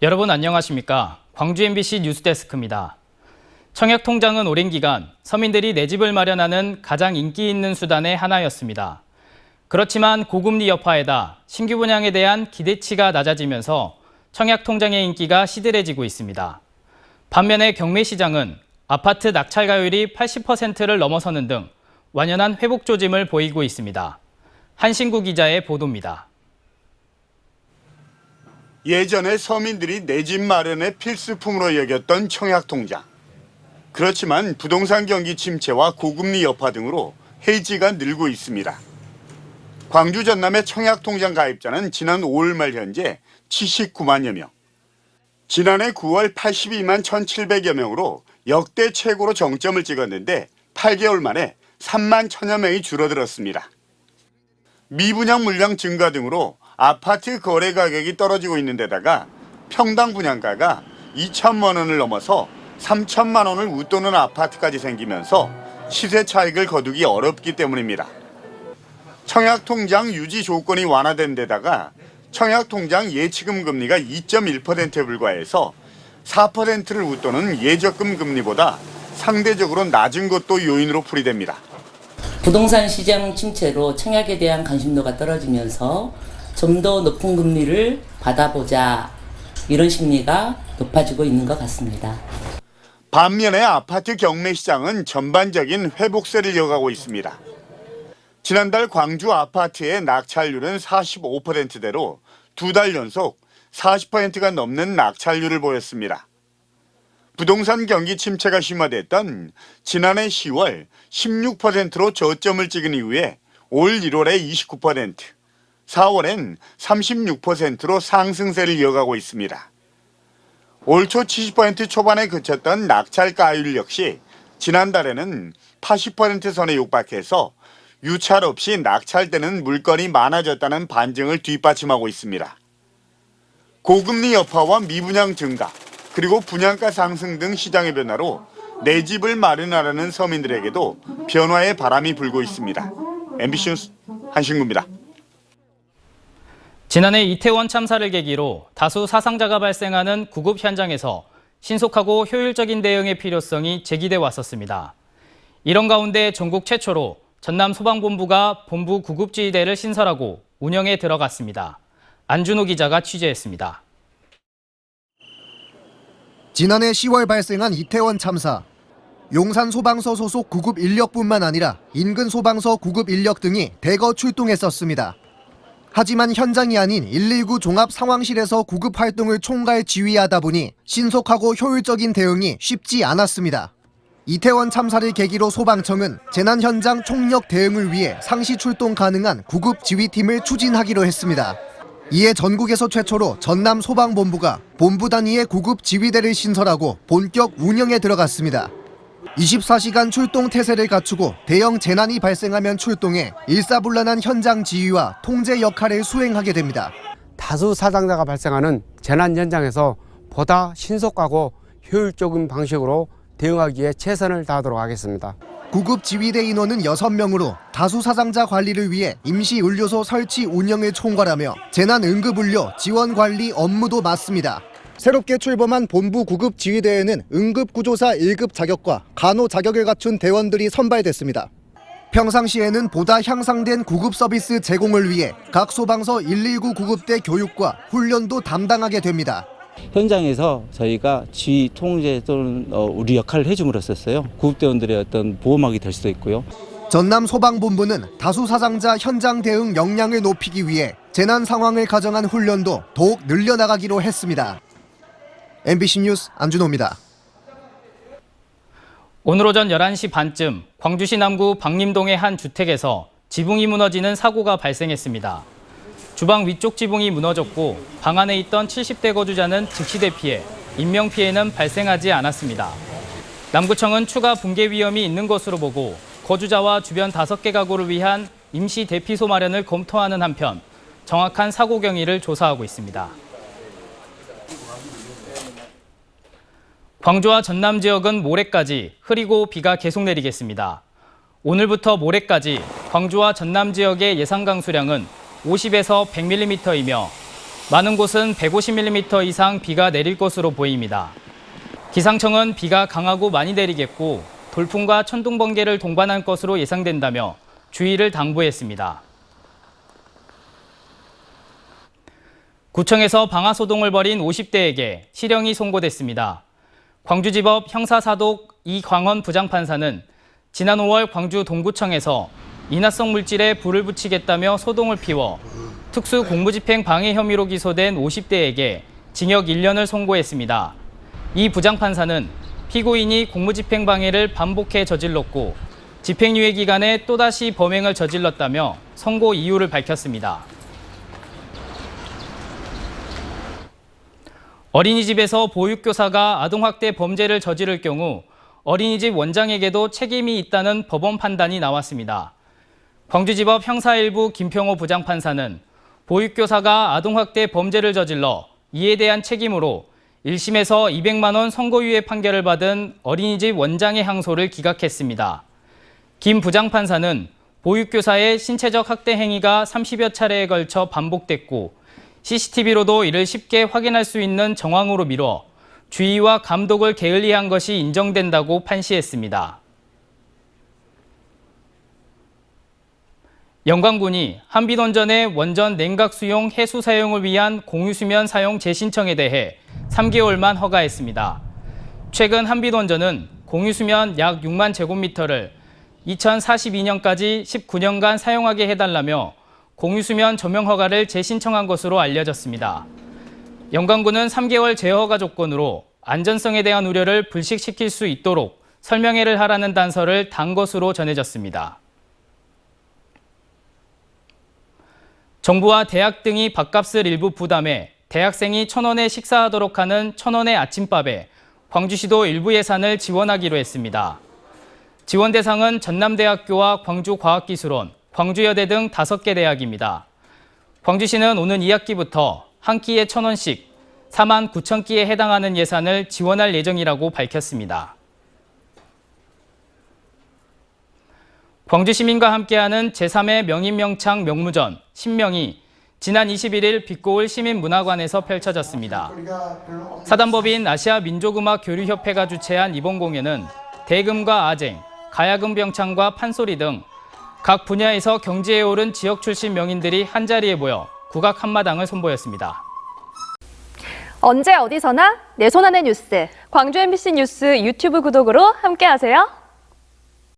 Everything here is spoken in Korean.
여러분 안녕하십니까? 광주 MBC 뉴스데스크입니다. 청약통장은 오랜 기간 서민들이 내 집을 마련하는 가장 인기 있는 수단의 하나였습니다. 그렇지만 고금리 여파에다 신규 분양에 대한 기대치가 낮아지면서 청약통장의 인기가 시들해지고 있습니다. 반면에 경매시장은 아파트 낙찰가율이 80%를 넘어서는 등 완연한 회복 조짐을 보이고 있습니다. 한신구 기자의 보도입니다. 예전에 서민들이 내 집 마련의 필수품으로 여겼던 청약통장. 그렇지만 부동산 경기 침체와 고금리 여파 등으로 해지가 늘고 있습니다. 광주 전남의 청약통장 가입자는 지난 5월 말 현재 79만여 명. 지난해 9월 82만 1,700여 명으로 역대 최고로 정점을 찍었는데 8개월 만에 3만 1,000여 명이 줄어들었습니다. 미분양 물량 증가 등으로 아파트 거래 가격이 떨어지고 있는 데다가 평당 분양가가 2천만 원을 넘어서 3천만 원을 웃도는 아파트까지 생기면서 시세 차익을 거두기 어렵기 때문입니다. 청약통장 유지 조건이 완화된 데다가 청약통장 예치금 금리가 2.1%에 불과해서 4%를 웃도는 예적금 금리보다 상대적으로 낮은 것도 요인으로 풀이됩니다. 부동산 시장 침체로 청약에 대한 관심도가 떨어지면서 좀 더 높은 금리를 받아보자, 이런 심리가 높아지고 있는 것 같습니다. 반면에 아파트 경매 시장은 전반적인 회복세를 이어가고 있습니다. 지난달 광주 아파트의 낙찰률은 45%대로 두 달 연속 40%가 넘는 낙찰률을 보였습니다. 부동산 경기 침체가 심화됐던 지난해 10월 16%로 저점을 찍은 이후에 올 1월에 29%, 4월엔 36%로 상승세를 이어가고 있습니다. 올 초 70% 초반에 그쳤던 낙찰가율 역시 지난달에는 80% 선에 육박해서 유찰 없이 낙찰되는 물건이 많아졌다는 반증을 뒷받침하고 있습니다. 고금리 여파와 미분양 증가, 그리고 분양가 상승 등 시장의 변화로 내 집을 마련하려는 서민들에게도 변화의 바람이 불고 있습니다. MBC 뉴스 한신구입니다. 지난해 이태원 참사를 계기로 다수 사상자가 발생하는 구급 현장에서 신속하고 효율적인 대응의 필요성이 제기돼 왔었습니다. 이런 가운데 전국 최초로 전남소방본부가 본부 구급지휘대를 신설하고 운영에 들어갔습니다. 안준호 기자가 취재했습니다. 지난해 10월 발생한 이태원 참사. 용산 소방서 소속 구급 인력뿐만 아니라 인근 소방서 구급 인력 등이 대거 출동했었습니다. 하지만 현장이 아닌 119 종합 상황실에서 구급 활동을 총괄 지휘하다 보니 신속하고 효율적인 대응이 쉽지 않았습니다. 이태원 참사를 계기로 소방청은 재난 현장 총력 대응을 위해 상시 출동 가능한 구급 지휘팀을 추진하기로 했습니다. 이에 전국에서 최초로 전남 소방본부가 본부 단위의 구급 지휘대를 신설하고 본격 운영에 들어갔습니다. 24시간 출동 태세를 갖추고 대형 재난이 발생하면 출동해 일사불란한 현장 지휘와 통제 역할을 수행하게 됩니다. 다수 사상자가 발생하는 재난 현장에서 보다 신속하고 효율적인 방식으로 대응하기에 최선을 다하도록 하겠습니다. 구급 지휘대 인원은 6명으로 다수 사상자 관리를 위해 임시 의료소 설치 운영을 총괄하며 재난 응급 의료 지원 관리 업무도 맡습니다. 새롭게 출범한 본부 구급 지휘대에는 응급구조사 1급 자격과 간호 자격을 갖춘 대원들이 선발됐습니다. 평상시에는 보다 향상된 구급 서비스 제공을 위해 각 소방서 119 구급대 교육과 훈련도 담당하게 됩니다. 현장에서 저희가 지휘, 통제 또는 우리 역할을 해줌으로써 구급대원들의 어떤 보호막이 될 수도 있고요. 전남 소방본부는 다수 사상자 현장 대응 역량을 높이기 위해 재난 상황을 가정한 훈련도 더욱 늘려나가기로 했습니다. MBC 뉴스 안준호입니다. 오늘 오전 11시 반쯤 광주시 남구 박림동의 한 주택에서 지붕이 무너지는 사고가 발생했습니다. 주방 위쪽 지붕이 무너졌고 방 안에 있던 70대 거주자는 즉시 대피해 인명피해는 발생하지 않았습니다. 남구청은 추가 붕괴 위험이 있는 것으로 보고 거주자와 주변 5개 가구를 위한 임시 대피소 마련을 검토하는 한편 정확한 사고 경위를 조사하고 있습니다. 광주와 전남 지역은 모레까지 흐리고 비가 계속 내리겠습니다. 오늘부터 모레까지 광주와 전남 지역의 예상 강수량은 50에서 100mm이며 많은 곳은 150mm 이상 비가 내릴 것으로 보입니다. 기상청은 비가 강하고 많이 내리겠고 돌풍과 천둥 번개를 동반할 것으로 예상된다며 주의를 당부했습니다. 구청에서 방화소동을 벌인 50대에게 실형이 선고됐습니다. 광주지법 형사사독 이광원 부장판사는 지난 5월 광주 동구청에서 인화성 물질에 불을 붙이겠다며 소동을 피워 특수 공무집행 방해 혐의로 기소된 50대에게 징역 1년을 선고했습니다. 이 부장판사는 피고인이 공무집행 방해를 반복해 저질렀고 집행유예 기간에 또다시 범행을 저질렀다며 선고 이유를 밝혔습니다. 어린이집에서 보육교사가 아동학대 범죄를 저지를 경우 어린이집 원장에게도 책임이 있다는 법원 판단이 나왔습니다. 광주지법 형사 1부 김평호 부장판사는 보육교사가 아동학대 범죄를 저질러 이에 대한 책임으로 1심에서 200만 원 선고유예 판결을 받은 어린이집 원장의 항소를 기각했습니다. 김 부장판사는 보육교사의 신체적 학대 행위가 30여 차례에 걸쳐 반복됐고 CCTV로도 이를 쉽게 확인할 수 있는 정황으로 미뤄 주의와 감독을 게을리한 것이 인정된다고 판시했습니다. 영광군이 한빛원전의 원전 냉각 수용 해수 사용을 위한 공유수면 사용 재신청에 대해 3개월만 허가했습니다. 최근 한빛원전은 공유수면 약 6만 제곱미터를 2042년까지 19년간 사용하게 해달라며 공유수면 조명 허가를 재신청한 것으로 알려졌습니다. 영광군은 3개월 재허가 조건으로 안전성에 대한 우려를 불식시킬 수 있도록 설명회를 하라는 단서를 단 것으로 전해졌습니다. 정부와 대학 등이 밥값을 일부 부담해 대학생이 1,000원에 식사하도록 하는 1,000원의 아침밥에 광주시도 일부 예산을 지원하기로 했습니다. 지원 대상은 전남대학교와 광주과학기술원, 광주여대 등 5개 대학입니다. 광주시는 오는 2학기부터 한 끼에 1,000원씩 4만 9천 끼에 해당하는 예산을 지원할 예정이라고 밝혔습니다. 광주시민과 함께하는 제3회 명인명창 명무전 신명이 지난 21일 빛고울 시민문화관에서 펼쳐졌습니다. 사단법인 아시아민족음악교류협회가 주최한 이번 공연은 대금과 아쟁, 가야금 병창과 판소리 등 각 분야에서 경지에 오른 지역 출신 명인들이 한자리에 모여 국악 한마당을 선보였습니다. 언제 어디서나 내 손 안의 뉴스. 광주 MBC 뉴스 유튜브 구독으로 함께하세요.